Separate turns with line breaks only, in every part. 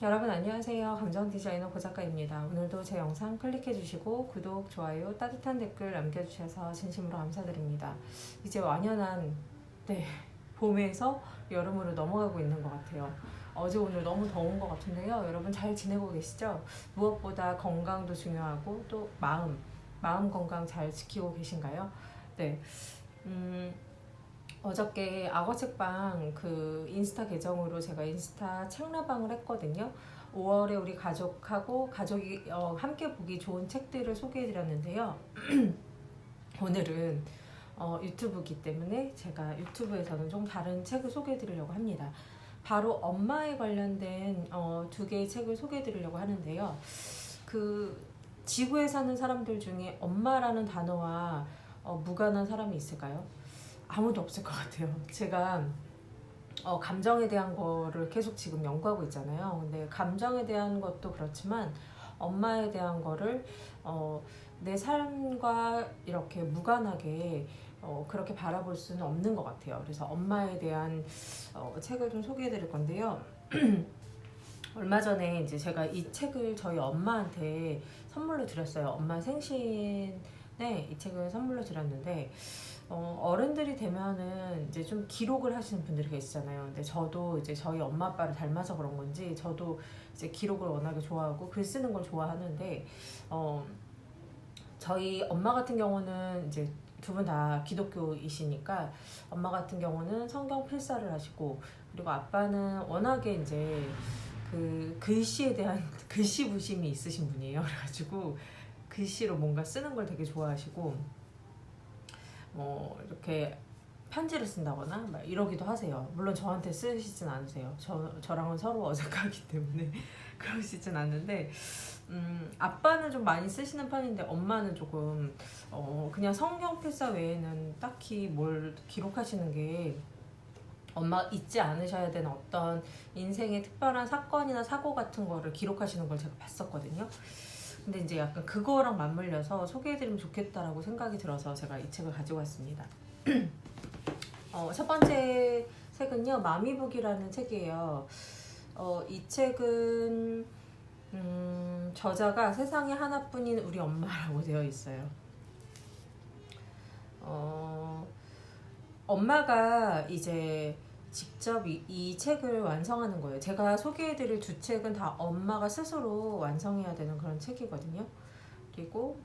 여러분 안녕하세요. 감정 디자이너 고작가입니다. 오늘도 제 영상 클릭해 주시고 구독, 좋아요, 따뜻한 댓글 남겨주셔서 진심으로 감사드립니다. 이제 완연한 봄에서 여름으로 넘어가고 있는 것 같아요. 어제 오늘 너무 더운 것 같은데요. 여러분 잘 지내고 계시죠? 무엇보다 건강도 중요하고 또 마음 건강 잘 지키고 계신가요? 네. 어저께 악어책방 그 인스타 계정으로 제가 인스타 책라방을 했거든요. 5월에 우리 가족이 함께 보기 좋은 책들을 소개해드렸는데요. 오늘은 유튜브이기 때문에 제가 유튜브에서는 좀 다른 책을 소개해드리려고 합니다. 바로 엄마에 관련된 두 개의 책을 소개해드리려고 하는데요. 그 지구에 사는 사람들 중에 엄마라는 단어와 무관한 사람이 있을까요? 아무도 없을 것 같아요. 제가 감정에 대한 거를 계속 지금 연구하고 있잖아요. 근데 감정에 대한 것도 그렇지만 엄마에 대한 거를 내 삶과 이렇게 무관하게 그렇게 바라볼 수는 없는 것 같아요. 그래서 엄마에 대한 책을 좀 소개해 드릴 건데요. 얼마 전에 이제 제가 이 책을 저희 엄마한테 선물로 드렸어요. 엄마 생신에 이 책을 선물로 드렸는데 어른들이 되면은 이제 좀 기록을 하시는 분들이 계시잖아요. 근데 저도 이제 저희 엄마 아빠를 닮아서 그런 건지 저도 이제 기록을 워낙에 좋아하고 글 쓰는 걸 좋아하는데 저희 엄마 같은 경우는 이제 두 분 다 기독교이시니까 엄마 같은 경우는 성경 필사를 하시고 그리고 아빠는 워낙에 이제 그 글씨에 대한 글씨 부심이 있으신 분이에요. 그래가지고 글씨로 뭔가 쓰는 걸 되게 좋아하시고 이렇게 편지를 쓴다거나 막 이러기도 하세요. 물론 저한테 쓰시진 않으세요. 저랑은 서로 어색하기 때문에 그러시진 않는데 아빠는 좀 많이 쓰시는 편인데 엄마는 조금 그냥 성경 필사 외에는 딱히 뭘 기록하시는 게 엄마 잊지 않으셔야 되는 어떤 인생의 특별한 사건이나 사고 같은 거를 기록하시는 걸 제가 봤었거든요. 근데 이제 약간 그거랑 맞물려서 소개해드리면 좋겠다라고 생각이 들어서 제가 이 책을 가지고 왔습니다. 첫 번째 책은요, 마미북이라는 책이에요. 이 책은 저자가 세상에 하나뿐인 우리 엄마라고 되어 있어요. 엄마가 이제 직접 이 책을 완성하는 거예요. 제가 소개해드릴 두 책은 다 엄마가 스스로 완성해야 되는 그런 책이거든요. 그리고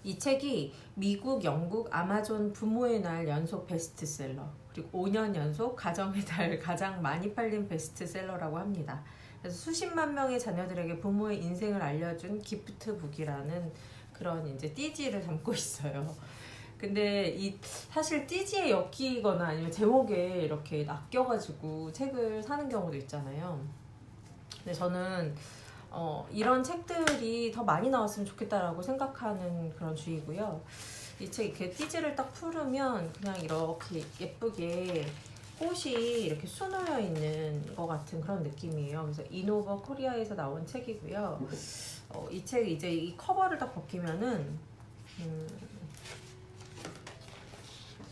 이 책이 미국, 영국, 아마존 부모의 날 연속 베스트셀러, 그리고 5년 연속 가정의 달 가장 많이 팔린 베스트셀러라고 합니다. 그래서 수십만 명의 자녀들에게 부모의 인생을 알려준 기프트북이라는 그런 이제 띠지를 담고 있어요. 근데 사실 띠지에 엮이거나 아니면 제목에 이렇게 낚여가지고 책을 사는 경우도 있잖아요. 근데 저는 이런 책들이 더 많이 나왔으면 좋겠다라고 생각하는 그런 주의고요. 이 책 이렇게 띠지를 딱 풀으면 그냥 이렇게 예쁘게 꽃이 이렇게 수놓여 있는 것 같은 그런 느낌이에요. 그래서 이노버 코리아에서 나온 책이고요. 이 책 이제 이 커버를 딱 벗기면은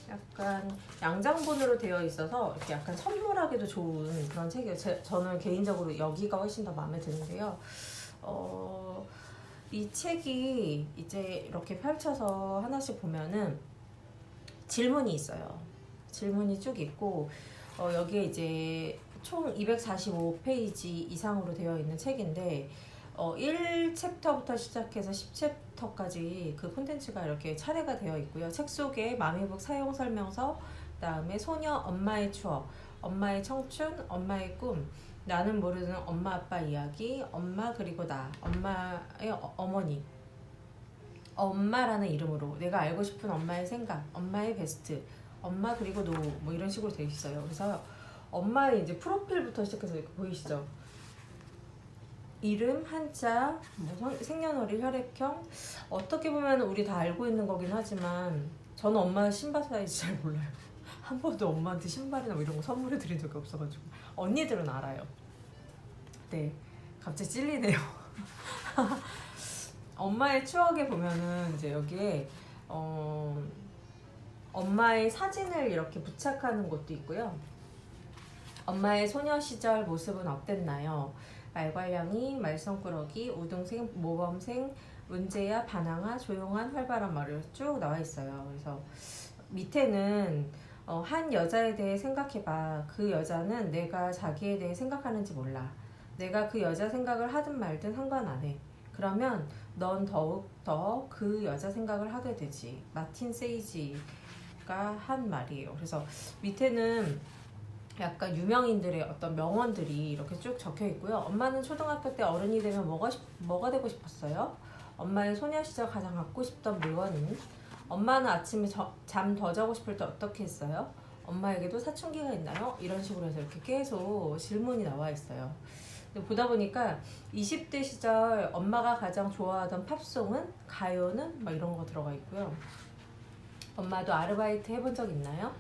약간 양장본으로 되어 있어서 이렇게 약간 선물하기도 좋은 그런 책이에요. 저는 개인적으로 여기가 훨씬 더 마음에 드는데요. 이 책이 이제 이렇게 펼쳐서 하나씩 보면은 질문이 있어요. 질문이 쭉 있고 여기에 이제 총 245페이지 이상으로 되어 있는 책인데 1챕터부터 시작해서 10챕터까지 그 콘텐츠가 이렇게 차례가 되어 있고요. 책 속에 마미북 사용 설명서, 그다음에 소녀 엄마의 추억, 엄마의 청춘, 엄마의 꿈, 나는 모르는 엄마 아빠 이야기, 엄마 그리고 나, 엄마의 어머니, 엄마라는 이름으로 내가 알고 싶은 엄마의 생각, 엄마의 베스트, 엄마 그리고 노, 뭐 이런 식으로 되어 있어요. 그래서 엄마의 이제 프로필부터 시작해서 이렇게 보이시죠? 이름, 한자, 생년월일, 혈액형, 어떻게 보면 우리 다 알고 있는 거긴 하지만 저는 엄마 신발 사이즈 잘 몰라요. 한 번도 엄마한테 신발이나 뭐 이런 거 선물해 드린 적이 없어가지고. 언니들은 알아요. 네, 갑자기 찔리네요. 엄마의 추억에 보면은 이제 여기에 엄마의 사진을 이렇게 부착하는 곳도 있고요. 엄마의 소녀 시절 모습은 어땠나요? 말괄량이, 말썽꾸러기, 우등생, 모범생, 문제야, 반항아, 조용한, 활발한 말을 쭉 나와 있어요. 그래서 밑에는 한 여자에 대해 생각해봐. 그 여자는 내가 자기에 대해 생각하는지 몰라. 내가 그 여자 생각을 하든 말든 상관 안 해. 그러면 넌 더욱 더 그 여자 생각을 하게 되지. 마틴 세이지가 한 말이에요. 그래서 밑에는 약간 유명인들의 어떤 명언들이 이렇게 쭉 적혀 있고요. 엄마는 초등학교 때 어른이 되면 뭐가 되고 싶었어요? 엄마의 소녀 시절 가장 갖고 싶던 물건은? 엄마는 아침에 잠 더 자고 싶을 때 어떻게 했어요? 엄마에게도 사춘기가 있나요? 이런 식으로 해서 이렇게 계속 질문이 나와 있어요. 근데 보다 보니까 20대 시절 엄마가 가장 좋아하던 팝송은? 가요는? 막 이런 거 들어가 있고요. 엄마도 아르바이트 해본 적 있나요?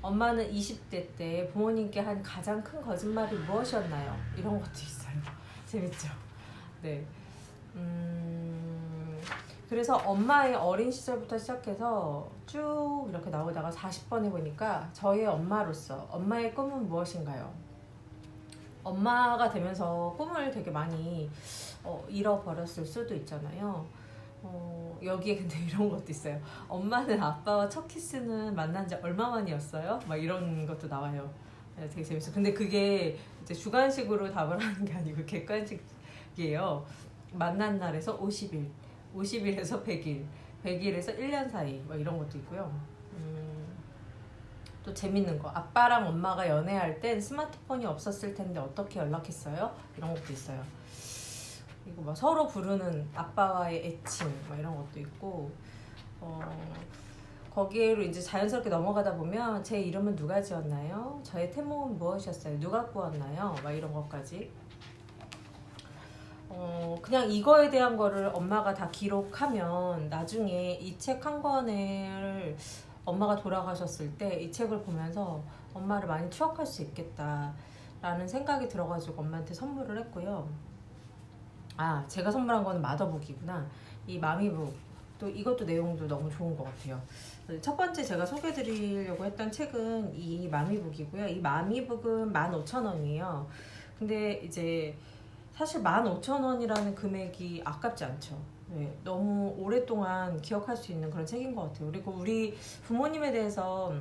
엄마는 20대 때 부모님께 한 가장 큰 거짓말이 무엇이었나요? 이런 것도 있어요. 재밌죠? 네. 그래서 엄마의 어린 시절부터 시작해서 쭉 이렇게 나오다가 40번 해보니까 저의 엄마로서 엄마의 꿈은 무엇인가요? 엄마가 되면서 꿈을 되게 많이 잃어버렸을 수도 있잖아요. 여기에 근데 이런 것도 있어요. 엄마는 아빠와 첫 키스는 만난 지 얼마 만이었어요? 막 이런 것도 나와요. 네, 되게 재밌어요. 근데 그게 이제 주관식으로 답을 하는 게 아니고 객관식이에요. 만난 날에서 50일, 50일에서 100일, 100일에서 1년 사이 막 이런 것도 있고요. 또 재밌는 거, 아빠랑 엄마가 연애할 땐 스마트폰이 없었을 텐데 어떻게 연락했어요? 이런 것도 있어요. 그리고 막 서로 부르는 아빠와의 애칭 막 이런 것도 있고, 거기로 이제 자연스럽게 넘어가다 보면 제 이름은 누가 지었나요? 저의 태몽은 무엇이었어요? 누가 꾸었나요? 막 이런 것까지. 그냥 이거에 대한 거를 엄마가 다 기록하면 나중에 이 책 한 권을 엄마가 돌아가셨을 때 이 책을 보면서 엄마를 많이 추억할 수 있겠다라는 생각이 들어가지고 엄마한테 선물을 했고요. 아, 제가 선물한 거는 마더북이구나. 이 마미북. 또 이것도 내용도 너무 좋은 것 같아요. 첫 번째 제가 소개해드리려고 했던 책은 이 마미북이고요. 이 마미북은 15,000원이에요. 근데 이제 사실 15,000원이라는 금액이 아깝지 않죠. 네, 너무 오랫동안 기억할 수 있는 그런 책인 것 같아요. 그리고 우리 부모님에 대해서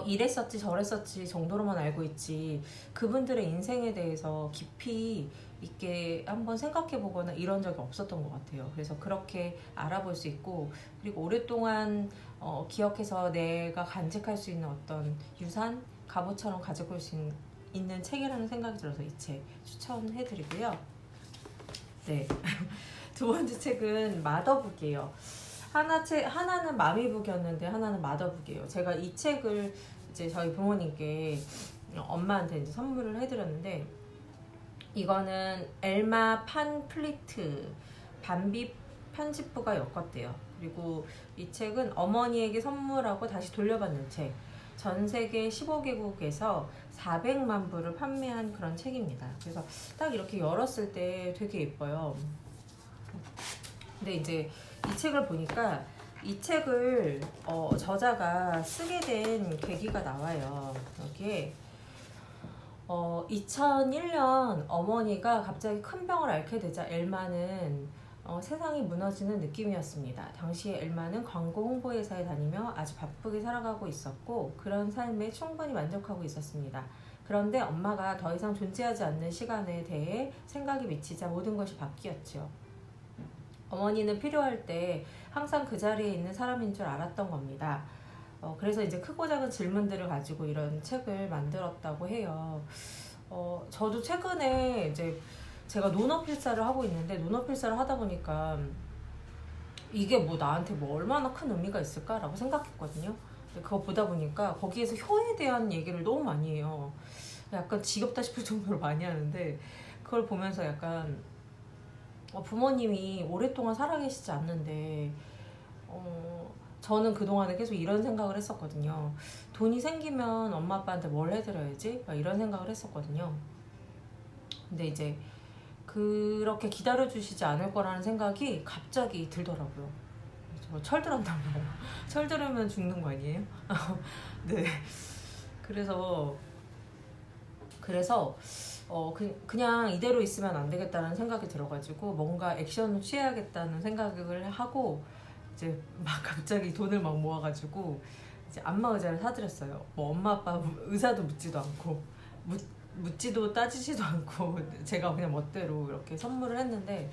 이랬었지 저랬었지 정도로만 알고 있지 그분들의 인생에 대해서 깊이 있게 한번 생각해 보거나 이런 적이 없었던 것 같아요. 그래서 그렇게 알아볼 수 있고, 그리고 오랫동안 기억해서 내가 간직할 수 있는 어떤 유산, 값어처럼 가지고 올 수 있는 책이라는 생각이 들어서 이 책 추천해 드리고요. 네. 두 번째 책은 마더북이에요. 하나는 마미북이었는데 하나는 마더북이에요. 제가 이 책을 이제 저희 부모님께 엄마한테 이제 선물을 해드렸는데, 이거는 엘마 판플리트 밤비 편집부가 엮었대요. 그리고 이 책은 어머니에게 선물하고 다시 돌려받는 책. 전 세계 15개국에서 400만 부를 판매한 그런 책입니다. 그래서 딱 이렇게 열었을 때 되게 예뻐요. 근데 이제 이 책을 보니까 이 책을 저자가 쓰게 된 계기가 나와요. 여기에 2001년 어머니가 갑자기 큰 병을 앓게 되자 엘마는 세상이 무너지는 느낌이었습니다. 당시에 엘마는 광고 홍보회사에 다니며 아주 바쁘게 살아가고 있었고 그런 삶에 충분히 만족하고 있었습니다. 그런데 엄마가 더 이상 존재하지 않는 시간에 대해 생각이 미치자 모든 것이 바뀌었죠. 어머니는 필요할 때 항상 그 자리에 있는 사람인 줄 알았던 겁니다. 그래서 이제 크고 작은 질문들을 가지고 이런 책을 만들었다고 해요. 저도 최근에 이제 제가 논어필사를 하고 있는데 논어필사를 하다 보니까 이게 뭐 나한테 뭐 얼마나 큰 의미가 있을까라고 생각했거든요. 그거 보다 보니까 거기에서 효에 대한 얘기를 너무 많이 해요. 약간 지겹다 싶을 정도로 많이 하는데 그걸 보면서 약간 부모님이 오랫동안 살아계시지 않는데 저는 그동안에 계속 이런 생각을 했었거든요. 돈이 생기면 엄마 아빠한테 뭘 해드려야지? 막 이런 생각을 했었거든요. 근데 이제 그렇게 기다려주시지 않을 거라는 생각이 갑자기 들더라고요. 철들었나봐요. 철들으면 죽는 거 아니에요? 네. 그래서 그래서 그냥 이대로 있으면 안 되겠다는 생각이 들어가지고 뭔가 액션을 취해야겠다는 생각을 하고 이제 막 갑자기 돈을 막 모아가지고 이제 안마 의자를 사드렸어요. 뭐 엄마 아빠 의사도 묻지도 않고 묻지도 따지지도 않고 제가 그냥 멋대로 이렇게 선물을 했는데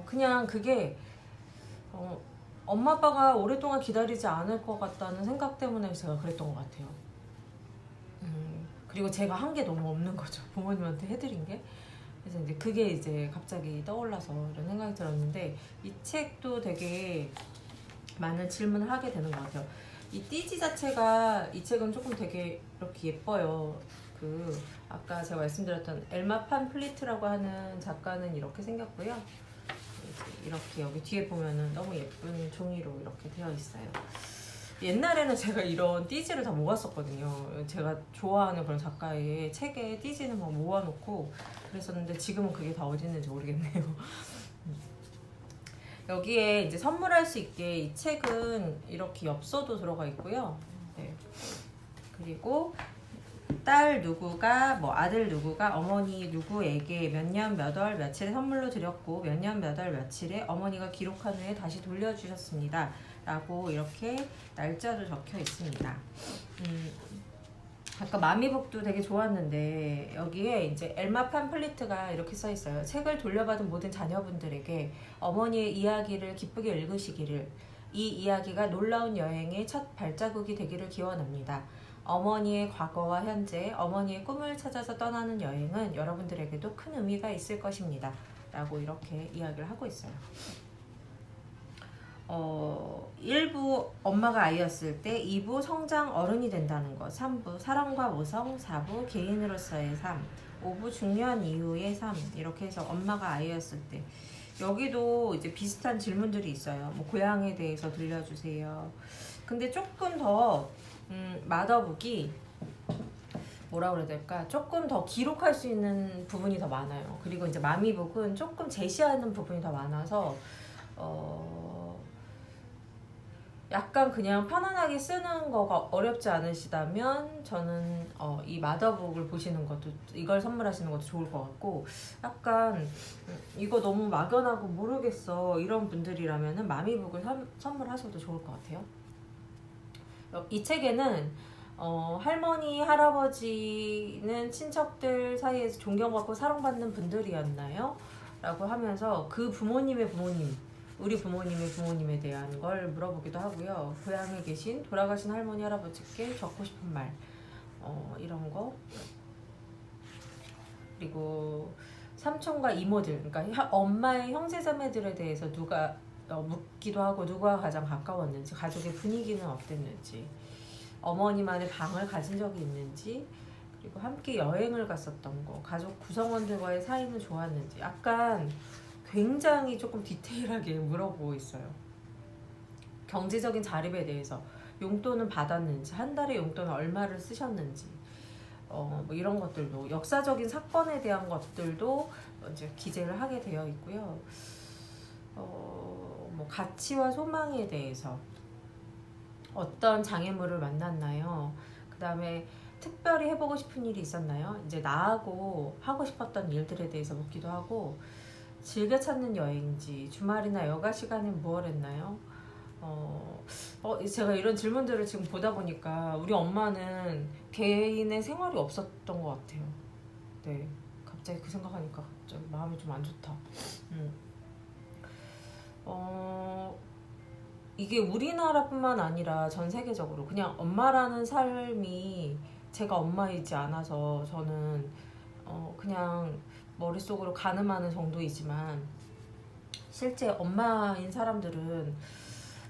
그냥 그게 엄마 아빠가 오랫동안 기다리지 않을 것 같다는 생각 때문에 제가 그랬던 것 같아요. 그리고 제가 한 게 너무 없는 거죠. 부모님한테 해드린 게. 그래서 이제 그게 이제 갑자기 떠올라서 이런 생각이 들었는데 이 책도 되게 많은 질문을 하게 되는 것 같아요. 이 띠지 자체가 이 책은 조금 되게 이렇게 예뻐요. 아까 제가 말씀드렸던 엘마 판 플리트라고 하는 작가는 이렇게 생겼고요. 이렇게 여기 뒤에 보면은 너무 예쁜 종이로 이렇게 되어 있어요. 옛날에는 제가 이런 띠지를 다 모았었거든요. 제가 좋아하는 그런 작가의 책에 띠지는 막 모아놓고 그랬었는데 지금은 그게 다 어디 있는지 모르겠네요. 여기에 이제 선물할 수 있게 이 책은 이렇게 엽서도 들어가 있고요. 네. 그리고 딸 누구가 뭐 아들 누구가 어머니 누구에게 몇 년 몇 월 며칠에 선물로 드렸고 몇 년 몇 월 며칠에 어머니가 기록한 후에 다시 돌려주셨습니다. 라고 이렇게 날짜도 적혀 있습니다. 아까 마미북도 되게 좋았는데 여기에 이제 엘마 팜플리트가 이렇게 써 있어요. 책을 돌려받은 모든 자녀분들에게 어머니의 이야기를 기쁘게 읽으시기를, 이 이야기가 놀라운 여행의 첫 발자국이 되기를 기원합니다. 어머니의 과거와 현재, 어머니의 꿈을 찾아서 떠나는 여행은 여러분들에게도 큰 의미가 있을 것입니다. 라고 이렇게 이야기를 하고 있어요. 1부 엄마가 아이였을 때, 2부 성장 어른이 된다는 것, 3부 사랑과 모성, 4부 개인으로서의 삶, 5부 중년 이후의 삶, 이렇게 해서 엄마가 아이였을 때 여기도 이제 비슷한 질문들이 있어요. 뭐 고향에 대해서 들려주세요. 근데 조금 더 마더북이 뭐라 그래야 될까? 조금 더 기록할 수 있는 부분이 더 많아요. 그리고 이제 마미북은 조금 제시하는 부분이 더 많아서 약간 그냥 편안하게 쓰는 거가 어렵지 않으시다면 저는 이 마더북을 보시는 것도, 이걸 선물하시는 것도 좋을 것 같고, 약간 이거 너무 막연하고 모르겠어 이런 분들이라면 마미북을 선물하셔도 좋을 것 같아요. 이 책에는 할머니, 할아버지는 친척들 사이에서 존경받고 사랑받는 분들이었나요? 라고 하면서 그 부모님의 부모님, 우리 부모님의 부모님에 대한 걸 물어보기도 하고요. 고향에 계신 돌아가신 할머니, 할아버지께 적고 싶은 말, 이런 거. 그리고 삼촌과 이모들, 그러니까 엄마의 형제자매들에 대해서 누가 묻기도 하고, 누가 가장 가까웠는지, 가족의 분위기는 어땠는지, 어머니만의 방을 가진 적이 있는지, 그리고 함께 여행을 갔었던 거, 가족 구성원들과의 사이는 좋았는지, 약간 굉장히 조금 디테일하게 물어보고 있어요. 경제적인 자립에 대해서 용돈은 받았는지, 한 달에 용돈은 얼마를 쓰셨는지, 뭐 이런 것들도, 역사적인 사건에 대한 것들도 이제 기재를 하게 되어 있고요. 뭐 가치와 소망에 대해서 어떤 장애물을 만났나요? 그 다음에 특별히 해보고 싶은 일이 있었나요? 이제 나하고 하고 싶었던 일들에 대해서 묻기도 하고, 즐겨 찾는 여행지, 주말이나 여가 시간에 무엇 했나요? 제가 이런 질문들을 지금 보다 보니까 우리 엄마는 개인의 생활이 없었던 것 같아요. 네, 갑자기 그 생각하니까 갑자기 마음이 좀 안 좋다. 이게 우리나라뿐만 아니라 전 세계적으로 그냥 엄마라는 삶이, 제가 엄마이지 않아서 저는 그냥 머릿속으로 가늠하는 정도이지만, 실제 엄마인 사람들은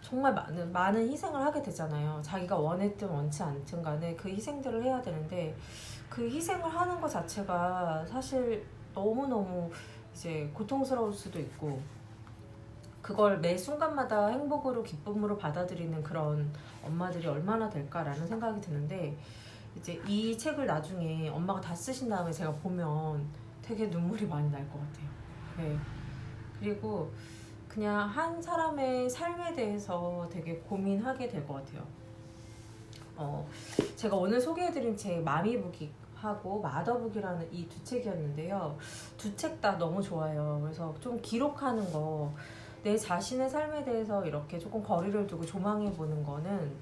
정말 많은 희생을 하게 되잖아요. 자기가 원했든 원치 않든 간에 그 희생들을 해야 되는데, 그 희생을 하는 것 자체가 사실 너무너무 이제 고통스러울 수도 있고, 그걸 매 순간마다 행복으로, 기쁨으로 받아들이는 그런 엄마들이 얼마나 될까라는 생각이 드는데, 이제 이 책을 나중에 엄마가 다 쓰신 다음에 제가 보면 되게 눈물이 많이 날 것 같아요. 네. 그리고 그냥 한 사람의 삶에 대해서 되게 고민하게 될 것 같아요. 제가 오늘 소개해드린 책 마미북이 하고 마더북이라는 이 두 책이었는데요. 두 책 다 너무 좋아요. 그래서 좀 기록하는 거, 내 자신의 삶에 대해서 이렇게 조금 거리를 두고 조망해 보는 거는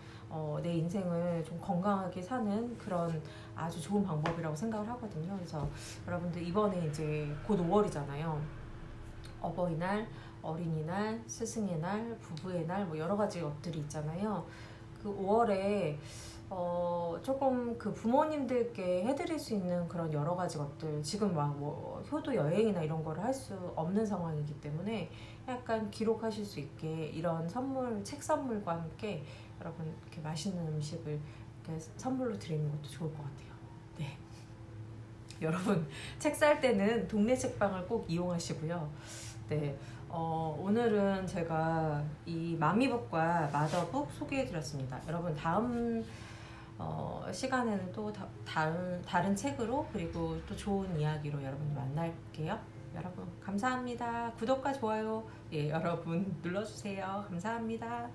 내 인생을 좀 건강하게 사는 그런 아주 좋은 방법이라고 생각을 하거든요. 그래서 여러분들 이번에 이제 곧 5월이잖아요. 어버이날, 어린이날, 스승의 날, 부부의 날, 뭐 여러 가지 것들이 있잖아요. 그 5월에 조금 그 부모님들께 해드릴 수 있는 그런 여러 가지 것들, 지금 막 뭐 효도 여행이나 이런 거를 할 수 없는 상황이기 때문에 약간 기록하실 수 있게 이런 선물, 책 선물과 함께 여러분 이렇게 맛있는 음식을 이렇게 선물로 드리는 것도 좋을 것 같아요. 네. 여러분 책 살 때는 동네 책방을 꼭 이용하시고요. 네. 오늘은 제가 이 마미북과 마더북 소개해드렸습니다. 여러분 다음 시간에는 또 다른 책으로 그리고 또 좋은 이야기로 여러분 만날게요. 여러분 감사합니다. 구독과 좋아요 여러분 눌러주세요. 감사합니다.